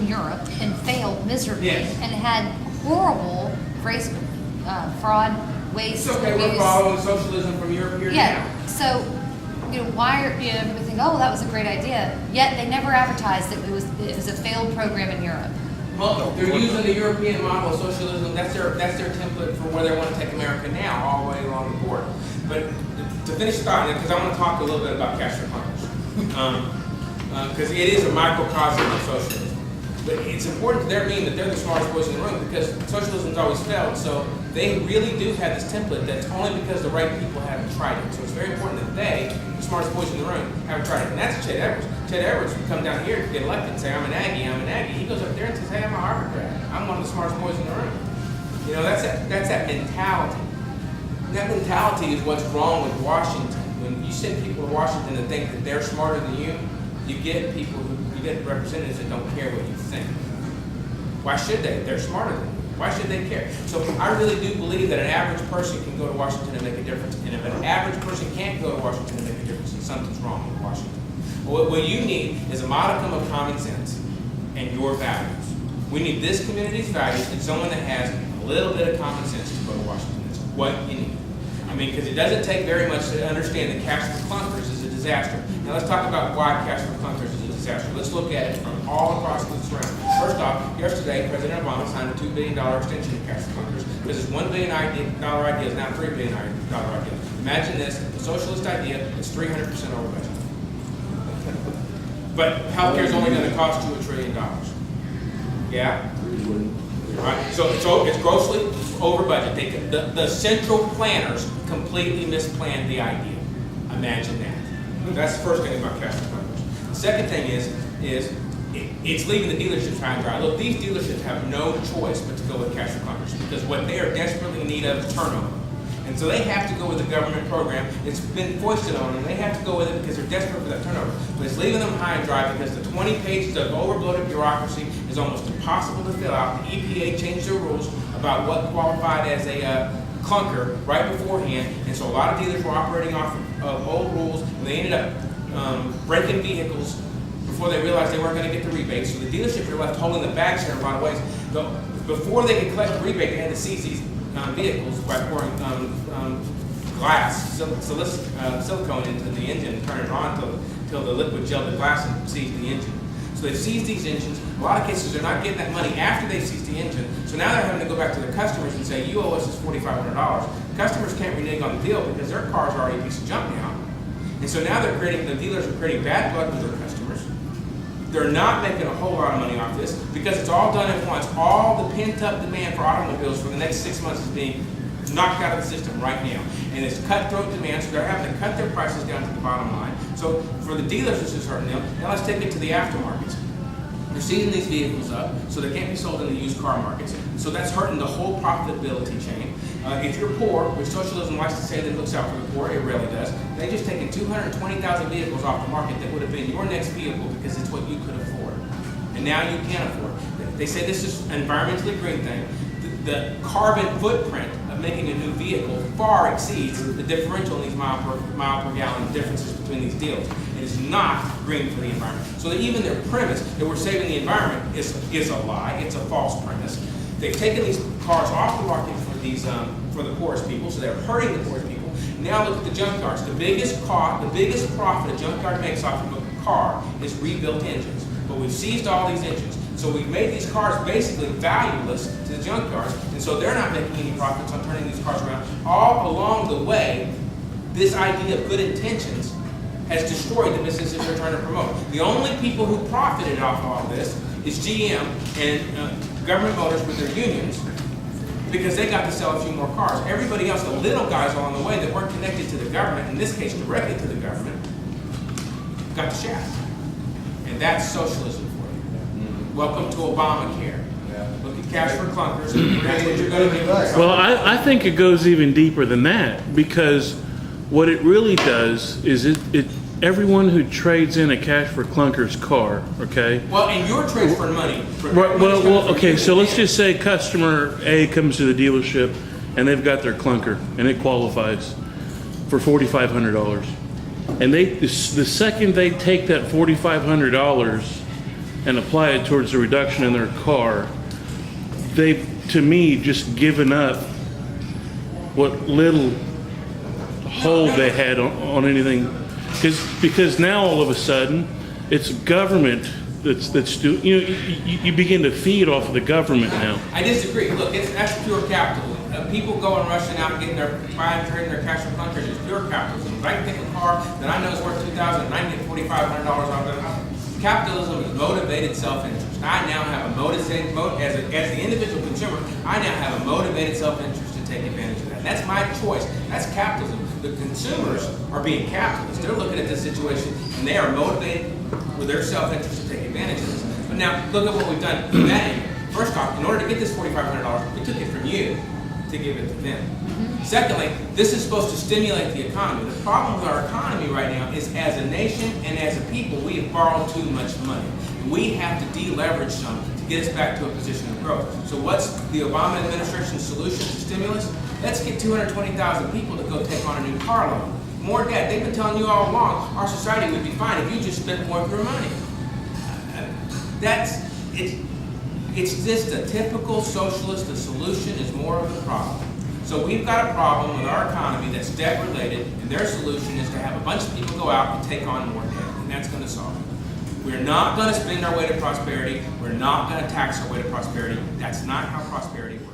in Europe and failed miserably, Yes. and had horrible race, fraud, waste, It's okay, we're abuse. following socialism from Europe here Yeah, now. so, why are, everybody think, oh, that was a great idea, yet they never advertised that it was a failed program in Europe. Well, they're using the European model of socialism. That's their template for where they want to take America now, all the way along the board. But to finish the thought, because I want to talk a little bit about cash for clunkers, because it is a microcosm of socialism. But it's important to their being that they're the smartest boys in the room, because socialism's always failed. So they really do have this template that's only because the right people haven't tried it. So it's very important that they, the smartest boys in the room, haven't tried it. And that's Chet Edwards. Chet Edwards would come down here to get elected and say, I'm an Aggie, I'm an Aggie. He goes up there and says, hey, I'm a Harvard grad. I'm one of the smartest boys in the room. You know, that's that mentality. And that mentality is what's wrong with Washington. When you send people to Washington to think that they're smarter than you get people you get representatives that don't care what you think. Why should they? They're smarter than you. Why should they care? So I really do believe that an average person can go to Washington and make a difference. And if an average person can't go to Washington and make a difference, then something's wrong with Washington. What you need is a modicum of common sense and your values. We need this community's values and someone that has a little bit of common sense to go to Washington. That's what you need. I mean, because it doesn't take very much to understand that cash for clunkers is a disaster. Now let's talk about why cash for clunkers is a disaster. Let's look at it from all across the surrounding. First off, yesterday President Obama signed a $2 billion extension of cash for clunkers, because his $1 billion idea is now $3 billion idea. Imagine this, the socialist idea is 300% over budget. But healthcare is only going to cost you $1 trillion. Yeah? Right? So it's grossly over budget. The central planners completely misplanned the idea. Imagine that. That's the first thing about cash for clunkers. The second thing is it's leaving the dealerships high and dry. Look, these dealerships have no choice but to go with cash for clunkers, because what they are desperately in need of is turnover. And so they have to go with the government program. It's been foisted on them. They have to go with it because they're desperate for that turnover. But it's leaving them high and dry because the 20 pages of overbloated bureaucracy is almost impossible to fill out. The EPA changed their rules about what qualified as a clunker right beforehand. And so a lot of dealers were operating off of old rules, and they ended up breaking vehicles before they realized they weren't going to get the rebates. So the dealerships are left holding the bags here in a lot of ways. Before they could collect the rebate, they had to seize these vehicles by pouring glass, silicone into the engine and turn it on until the liquid gelled the glass and seized the engine. So they've seized these engines. In a lot of cases, they're not getting that money after they've seized the engine. So now they're having to go back to their customers and say, you owe us this $4,500. Customers can't renege on the deal because their car's already a piece of junk now. And so now the dealers are creating bad blood with their customers. They're not making a whole lot of money off this because it's all done at once. All the pent-up demand for automobiles for the next 6 months is being knocked out of the system right now. And it's cutthroat demand, so they're having to cut their prices down to the bottom line. So for the dealers, it's just hurting them. Now let's take it to the aftermarkets. They're seizing these vehicles up, so they can't be sold in the used car markets. So that's hurting the whole profitability chain. If you're poor, which socialism likes to say that it looks out for the poor, it rarely does, they just taken 220,000 vehicles off the market that would have been your next vehicle because it's what you could afford. And now you can't afford it. They say this is an environmentally green thing. The carbon footprint of making a new vehicle far exceeds the differential in these mile per gallon differences between these deals. It is not green for the environment. So that even their premise that we're saving the environment is a lie. It's a false premise. They've taken these cars off the market for the poorest people, so they're hurting the poorest people. Now look at the junkyards. The biggest profit a junkyard makes off of a car is rebuilt engines. But we've seized all these engines. So we've made these cars basically valueless to the junkyards, and so they're not making any profits on turning these cars around. All along the way, this idea of good intentions has destroyed the businesses they're trying to promote. The only people who profited off of all this is GM and government motors with their unions, because they got to sell a few more cars. Everybody else, the little guys along the way that weren't connected to the government, in this case directly to the government, got the shaft. And that's socialism for you. Welcome to Obamacare. Look at cash for clunkers, and that's what you're going to do. Well, I think it goes even deeper than that, because what it really does is everyone who trades in a cash for clunkers car, okay? Well, and your trades for money. Well, okay, so let's just say customer A comes to the dealership and they've got their clunker and it qualifies for $4,500. And the second they take that $4,500 and apply it towards a reduction in their car, they've, to me, just given up what little hold they had on anything. Because now all of a sudden, it's government that's doing, you begin to feed off of the government now. I disagree. Look, that's pure capitalism. People going rushing out and getting trading their cash for clunkers is pure capitalism. If I can take a car that I know is worth $2,000 and I can get $4,500 off of it, capitalism is motivated self-interest. I now have as the individual consumer, I now have a motivated self-interest to take advantage of that. And that's my choice. That's capitalism. The consumers are being capitalists. They're looking at this situation and they are motivated with their self-interest to take advantage of this. But now, look at what we've done in that area. First off, in order to get this $4,500, we took it from you to give it to them. Secondly, this is supposed to stimulate the economy. The problem with our economy right now is, as a nation and as a people, we have borrowed too much money. And we have to deleverage some to get us back to a position of growth. So what's the Obama administration's solution to stimulus? Let's get 220,000 people to go take on a new car loan. More debt. They've been telling you all along, our society would be fine if you just spent more of your money. It's just a typical socialist. The solution is more of the problem. So we've got a problem with our economy that's debt related, and their solution is to have a bunch of people go out and take on more debt, and that's going to solve it. We're not going to spend our way to prosperity. We're not going to tax our way to prosperity. That's not how prosperity works.